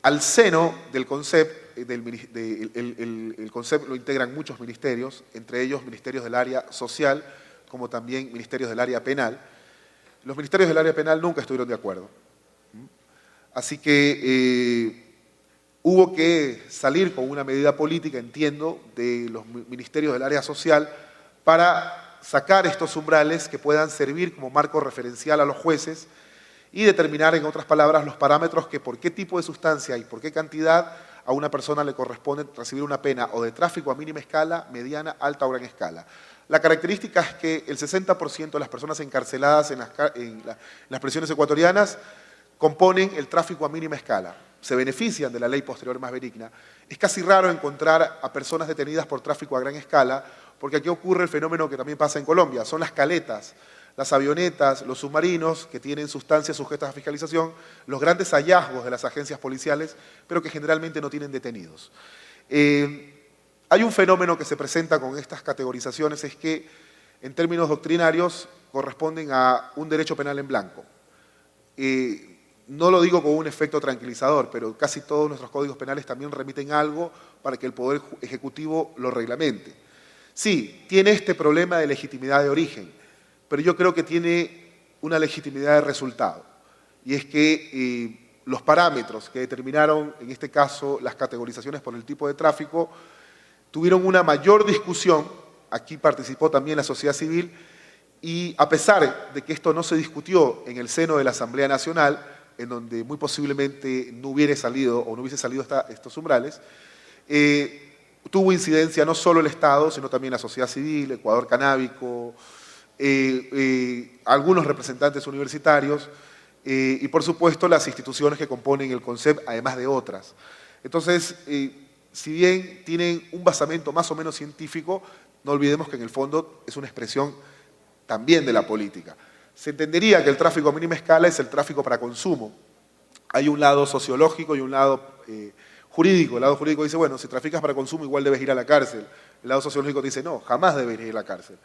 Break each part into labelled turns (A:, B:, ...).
A: Al seno del CONCEP, el CONCEP lo integran muchos ministerios, entre ellos ministerios del área social, como también ministerios del área penal. Los ministerios del área penal nunca estuvieron de acuerdo. Así que hubo que salir con una medida política, entiendo, de los ministerios del área social para sacar estos umbrales que puedan servir como marco referencial a los jueces y determinar, en otras palabras, los parámetros que por qué tipo de sustancia y por qué cantidad a una persona le corresponde recibir una pena o de tráfico a mínima escala, mediana, alta o gran escala. La característica es que el 60% de las personas encarceladas en las prisiones ecuatorianas componen el tráfico a mínima escala, se benefician de la ley posterior más benigna. Es casi raro encontrar a personas detenidas por tráfico a gran escala, porque aquí ocurre el fenómeno que también pasa en Colombia, son las caletas, las avionetas, los submarinos que tienen sustancias sujetas a fiscalización, los grandes hallazgos de las agencias policiales, pero que generalmente no tienen detenidos. Hay un fenómeno que se presenta con estas categorizaciones, es que en términos doctrinarios corresponden a un derecho penal en blanco. No lo digo con un efecto tranquilizador, pero casi todos nuestros códigos penales también remiten algo para que el Poder Ejecutivo lo reglamente. Sí, tiene este problema de legitimidad de origen, pero yo creo que tiene una legitimidad de resultado. Y es que los parámetros que determinaron, en este caso, las categorizaciones por el tipo de tráfico, tuvieron una mayor discusión, aquí participó también la sociedad civil, y a pesar de que esto no se discutió en el seno de la Asamblea Nacional, en donde muy posiblemente no hubiese salido estos umbrales, tuvo incidencia no solo el Estado, sino también la sociedad civil, Ecuador Canábico, algunos representantes universitarios y, por supuesto, las instituciones que componen el CONCEP, además de otras. Entonces, si bien tienen un basamento más o menos científico, no olvidemos que en el fondo es una expresión también de la política. Se entendería que el tráfico a mínima escala es el tráfico para consumo. Hay un lado sociológico y un lado jurídico. El lado jurídico dice, bueno, si traficas para consumo igual debes ir a la cárcel. El lado sociológico dice, no, jamás debes ir a la cárcel.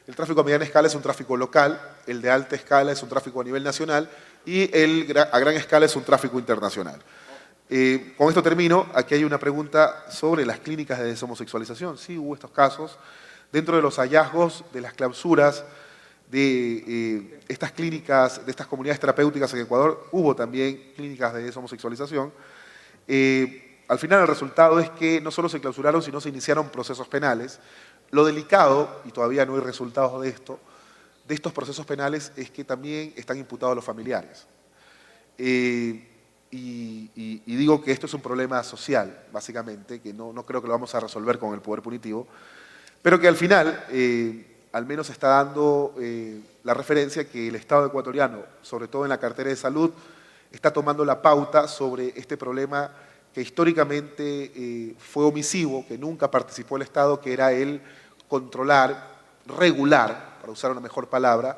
A: El tráfico a mediana escala es un tráfico local, el de alta escala es un tráfico a nivel nacional y el a gran escala es un tráfico internacional. Con esto termino. Aquí hay una pregunta sobre las clínicas de deshomosexualización. Sí, hubo estos casos. Dentro de los hallazgos de las clausuras de estas clínicas, de estas comunidades terapéuticas en Ecuador, hubo también clínicas de deshomosexualización. Al final el resultado es que no solo se clausuraron, sino se iniciaron procesos penales. Lo delicado, y todavía no hay resultados de esto, de estos procesos penales es que también están imputados los familiares. Y digo que esto es un problema social, básicamente, que no creo que lo vamos a resolver con el poder punitivo, pero que al final al menos está dando la referencia que el Estado ecuatoriano, sobre todo en la cartera de salud, está tomando la pauta sobre este problema que históricamente fue omisivo, que nunca participó el Estado, que era el controlar, regular, para usar una mejor palabra,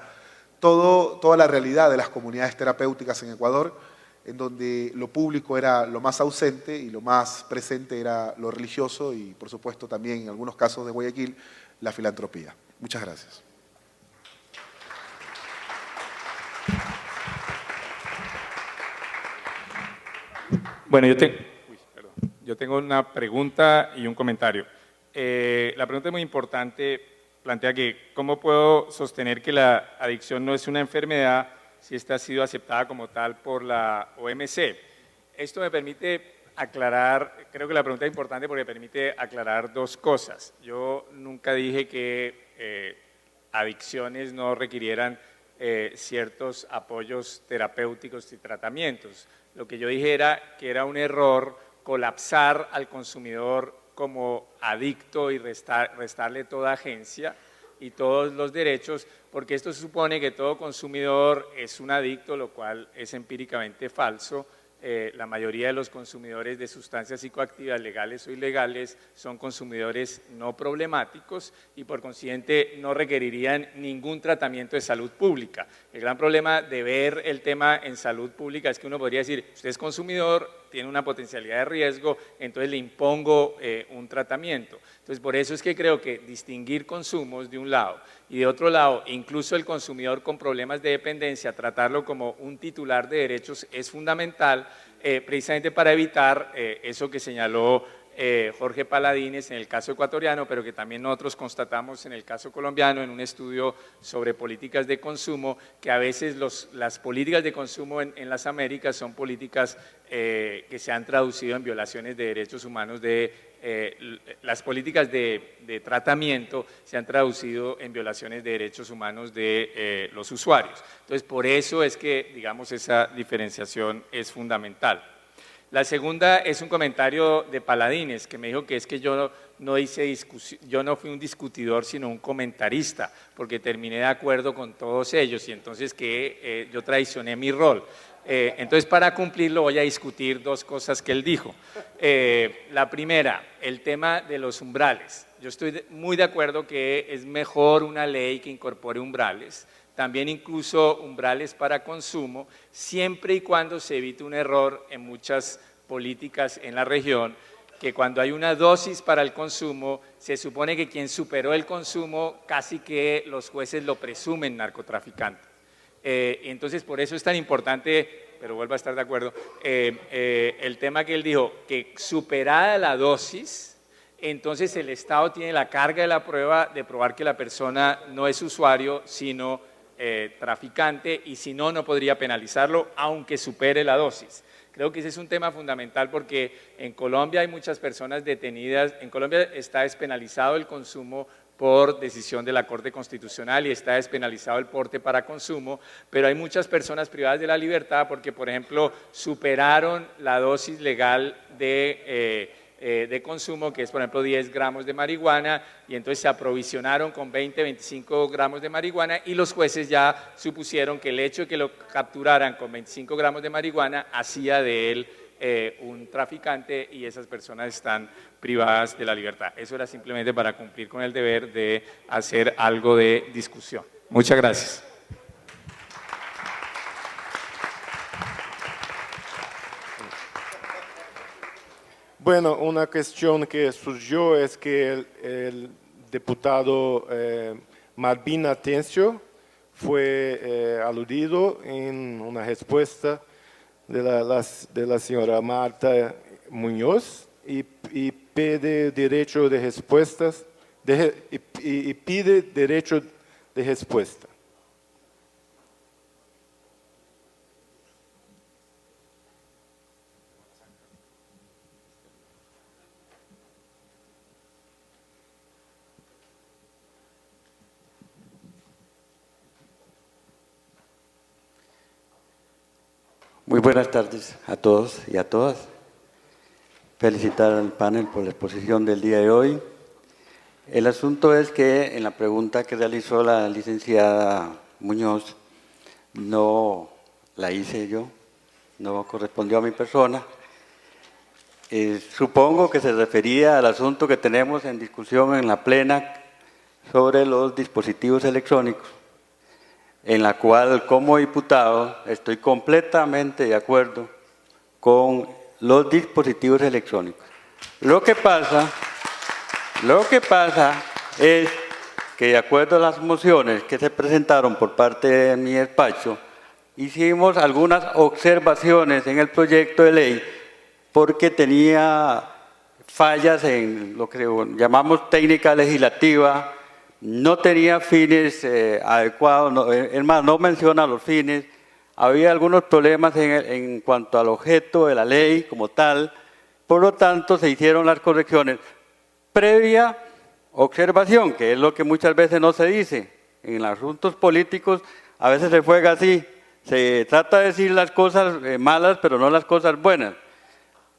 A: toda la realidad de las comunidades terapéuticas en Ecuador, en donde lo público era lo más ausente y lo más presente era lo religioso y, por supuesto, también en algunos casos de Guayaquil, la filantropía. Muchas gracias.
B: Bueno, yo tengo una pregunta y un comentario. La pregunta es muy importante, plantea que ¿cómo puedo sostener que la adicción no es una enfermedad si esta ha sido aceptada como tal por la OMC? Esto me permite aclarar, creo que la pregunta es importante porque permite aclarar dos cosas. Yo nunca dije que adicciones no requirieran ciertos apoyos terapéuticos y tratamientos. Lo que yo dije era que era un error colapsar al consumidor como adicto y restarle toda agencia y todos los derechos, porque esto supone que todo consumidor es un adicto, lo cual es empíricamente falso. La mayoría de los consumidores de sustancias psicoactivas, legales o ilegales, son consumidores no problemáticos y por consiguiente no requerirían ningún tratamiento de salud pública. El gran problema de ver el tema en salud pública es que uno podría decir, usted es consumidor, tiene una potencialidad de riesgo, entonces le impongo un tratamiento. Entonces, por eso es que creo que distinguir consumos de un lado y de otro lado, incluso el consumidor con problemas de dependencia, tratarlo como un titular de derechos es fundamental, penal, precisamente para evitar eso que señaló Jorge Paladines en el caso ecuatoriano, pero que también nosotros constatamos en el caso colombiano en un estudio sobre políticas de consumo, que a veces las políticas de consumo en las Américas son políticas que se han traducido en violaciones de derechos humanos las políticas de tratamiento se han traducido en violaciones de derechos humanos de los usuarios. Entonces, por eso es que, digamos, esa diferenciación es fundamental. La segunda es un comentario de Paladines, que me dijo que es que yo no fui un discutidor, sino un comentarista, porque terminé de acuerdo con todos ellos y entonces que yo traicioné mi rol. Entonces, para cumplirlo, voy a discutir dos cosas que él dijo. La primera, el tema de los umbrales. Yo estoy muy de acuerdo que es mejor una ley que incorpore umbrales, también incluso umbrales para consumo, siempre y cuando se evite un error en muchas políticas en la región, que cuando hay una dosis para el consumo, se supone que quien superó el consumo casi que los jueces lo presumen narcotraficante. Entonces, por eso es tan importante, pero vuelvo a estar de acuerdo, el tema que él dijo, que superada la dosis, entonces el Estado tiene la carga de la prueba de probar que la persona no es usuario, sino traficante, y si no, no podría penalizarlo, aunque supere la dosis. Creo que ese es un tema fundamental porque en Colombia hay muchas personas detenidas, en Colombia está despenalizado el consumo por decisión de la Corte Constitucional y está despenalizado el porte para consumo, pero hay muchas personas privadas de la libertad porque, por ejemplo, superaron la dosis legal de consumo, que es, por ejemplo, 10 gramos de marihuana, y entonces se aprovisionaron con 20, 25 gramos de marihuana y los jueces ya supusieron que el hecho de que lo capturaran con 25 gramos de marihuana hacía de él un traficante y esas personas están privadas de la libertad. Eso era simplemente para cumplir con el deber de hacer algo de discusión. Muchas gracias.
C: Bueno, una cuestión que surgió es que el diputado Marvin Atencio fue aludido en una respuesta de la señora Marta Muñoz y pide derecho de respuestas y pide derecho de respuesta.
D: Muy buenas tardes a todos y a todas. Felicitar al panel por la exposición del día de hoy. El asunto es que en la pregunta que realizó la licenciada Muñoz no la hice yo, no correspondió a mi persona. Supongo que se refería al asunto que tenemos en discusión en la plena sobre los dispositivos electrónicos, en la cual como diputado estoy completamente de acuerdo con los dispositivos electrónicos. Lo que pasa es que de acuerdo a las mociones que se presentaron por parte de mi despacho, hicimos algunas observaciones en el proyecto de ley porque tenía fallas en lo que llamamos técnica legislativa, no tenía fines adecuados, es más, no menciona los fines, había algunos problemas en cuanto al objeto de la ley como tal, por lo tanto se hicieron las correcciones. Previa observación, que es lo que muchas veces no se dice, en asuntos políticos a veces se juega así, se trata de decir las cosas malas pero no las cosas buenas.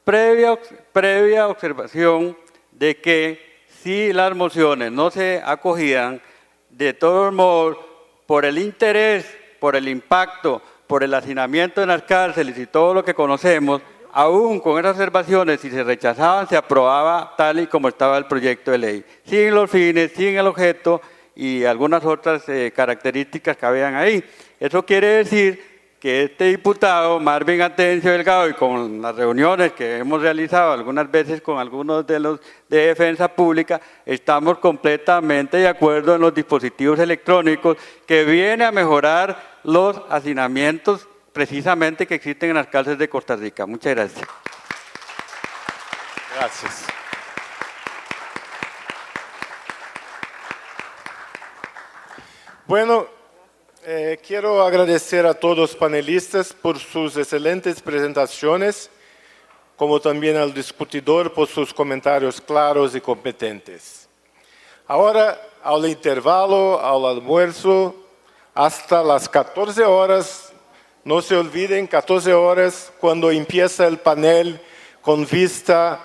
D: Previa observación de que si las mociones no se acogían, de todos modos, por el interés, por el impacto, por el hacinamiento en las cárceles y todo lo que conocemos, aún con esas observaciones, si se rechazaban, se aprobaba tal y como estaba el proyecto de ley, sin los fines, sin el objeto y algunas otras características que habían ahí. Eso quiere decir que este diputado, Marvin Atencio Delgado, y con las reuniones que hemos realizado algunas veces con algunos de los de Defensa Pública, estamos completamente de acuerdo en los dispositivos electrónicos que viene a mejorar los hacinamientos precisamente que existen en las cárceles de Costa Rica. Muchas gracias.
C: Gracias. Bueno, quiero agradecer a todos los panelistas por sus excelentes presentaciones, como también al discutidor por sus comentarios claros y competentes. Ahora, al intervalo, al almuerzo, hasta las 14 horas, no se olviden, 14 horas, cuando empieza el panel con vista